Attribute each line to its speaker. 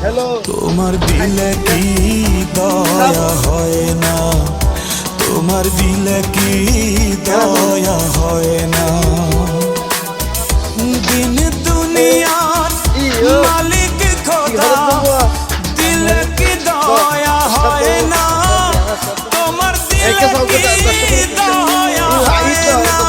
Speaker 1: তোমার দিলে কি দয়া হয় না, তোমার দিলে কি দয়া হয় না। দিন দুনিয়ার মালিক খোদা, দিলে কি দয়া হয় না, তোমার দিলে কি দয়া হয় না।